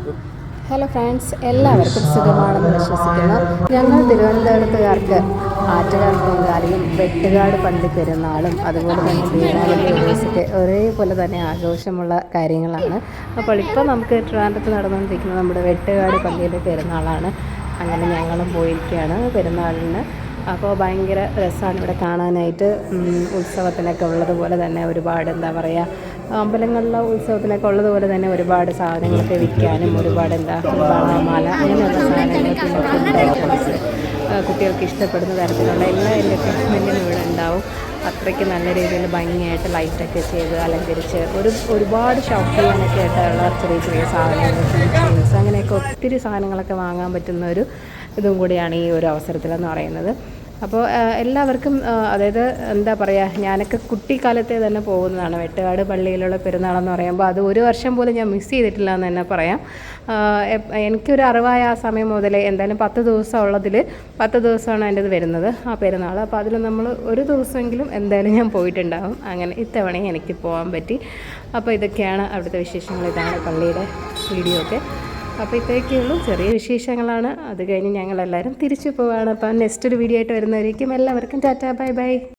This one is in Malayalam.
ഹലോ ഫ്രണ്ട്സ്, എല്ലാവർക്കും സുഖമാണെന്ന് വിശ്വസിക്കുന്നു. ഞങ്ങൾ തിരുവനന്തപുരത്തുകാർക്ക് ആറ്റുകാൽ പൊങ്കാലയും വെട്ടുകാട് പള്ളി പെരുന്നാളും അതുപോലെ തന്നെ ദീപാവലി ഉത്സവമൊക്കെ ഒരേപോലെ തന്നെ ആഘോഷമുള്ള കാര്യങ്ങളാണ്. അപ്പോൾ ഇപ്പോൾ നമുക്ക് ട്രിവാൻഡ്രത്ത് നടന്നുകൊണ്ടിരിക്കുന്നത് നമ്മുടെ വെട്ടുകാട് പള്ളിയിലെ പെരുന്നാളാണ്. അങ്ങനെ ഞങ്ങളും പോയിരിക്കുകയാണ് പെരുന്നാളിന്. അപ്പോൾ ഭയങ്കര രസമാണ് ഇവിടെ കാണാനായിട്ട്. ഉത്സവത്തിനൊക്കെ ഉള്ളതുപോലെ തന്നെ ഒരുപാട് എന്താ പറയുക, അമ്പലങ്ങളിലെ ഉത്സവത്തിനൊക്കെ ഉള്ളതുപോലെ തന്നെ ഒരുപാട് സാധനങ്ങളൊക്കെ വിൽക്കാനും ഒരുപാട് വളമാല അങ്ങനെയുള്ള സാധനങ്ങളൊക്കെ ഫുഡ് ഐറ്റംസ് കുട്ടികൾക്ക് ഇഷ്ടപ്പെടുന്ന തരത്തിലുള്ള എല്ലാ എൻ്റർടൈൻമെൻറ്റും ഇവിടെ ഉണ്ടാവും. അത്രയ്ക്ക് നല്ല രീതിയിൽ ഭംഗിയായിട്ട് ലൈറ്റൊക്കെ ചെയ്ത് അലങ്കരിച്ച് ഒരുപാട് ഷോപ്പ് ചെയ്യാനൊക്കെ ആയിട്ടുള്ള ചെറിയ ചെറിയ സാധനങ്ങൾ, ഫീച്ചേഴ്സ് അങ്ങനെയൊക്കെ ഒത്തിരി സാധനങ്ങളൊക്കെ വാങ്ങാൻ പറ്റുന്ന ഒരു ഇതും കൂടിയാണ് ഈ ഒരു അവസരത്തിലെന്ന് പറയുന്നത്. അപ്പോൾ എല്ലാവർക്കും അതായത് എന്താ പറയുക, ഞാനൊക്കെ കുട്ടിക്കാലത്തെ തന്നെ പോകുന്നതാണ് വെട്ടുകാട് പള്ളിയിലുള്ള പെരുന്നാളെന്ന് പറയുമ്പോൾ. അത് ഒരു വർഷം പോലും ഞാൻ മിസ് ചെയ്തിട്ടില്ല എന്ന് തന്നെ പറയാം. എനിക്കൊരു അറിവായ ആ സമയം മുതലേ എന്തായാലും 10 ദിവസം ഉള്ളതിൽ 10 ദിവസമാണ് എൻ്റെ ഇത് വരുന്നത് ആ പെരുന്നാൾ. അപ്പോൾ അതിൽ നമ്മൾ ഒരു ദിവസമെങ്കിലും എന്തായാലും ഞാൻ പോയിട്ടുണ്ടാകും. അങ്ങനെ ഇത്തവണയും എനിക്ക് പോകാൻ പറ്റി. അപ്പോൾ ഇതൊക്കെയാണ് അവിടുത്തെ വിശേഷങ്ങൾ. ഇതാണ് പള്ളിയുടെ വീഡിയോ ഒക്കെ. അപ്പോൾ ഇത്രയൊക്കെയുള്ളൂ, ചെറിയ വിശേഷങ്ങളാണ്. അത് കഴിഞ്ഞ് ഞങ്ങളെല്ലാവരും തിരിച്ചു പോവുകയാണ്. അപ്പോൾ നെക്സ്റ്റ് ഒരു വീഡിയോ ആയിട്ട് വരുന്നതായിരിക്കും. എല്ലാവർക്കും ടാറ്റാ, ബൈ ബൈ.